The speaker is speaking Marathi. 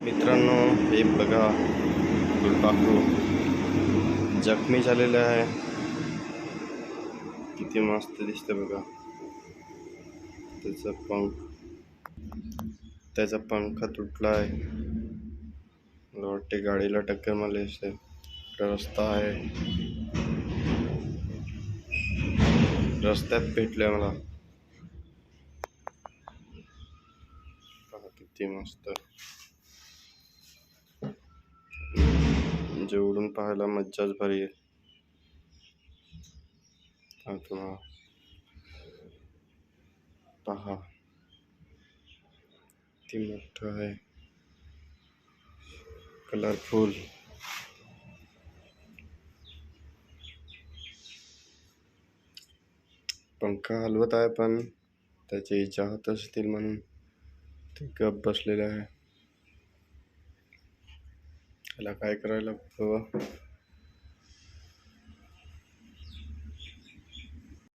मित्रांनो, हे बघा फुलपाखरू जखमी झालेलं आहे. किती मस्त दिसतं बघा. त्याचा पंख तुटला आहे. मला वाटते गाडीला टक्कर मारली असेल. रस्ता आहे, रस्त्यात भेटलंय मला. किती मस्त, म्हणजे उडून पाहायला मज्जाच भारी आहे. तुम्हाला पहा, किती मोठं आहे, कलरफुल. पंख हलवत आहे, पण त्याची इच्छा होत असतील म्हणून ते गप बसलेले आहे. त्याला काय करायला हवं?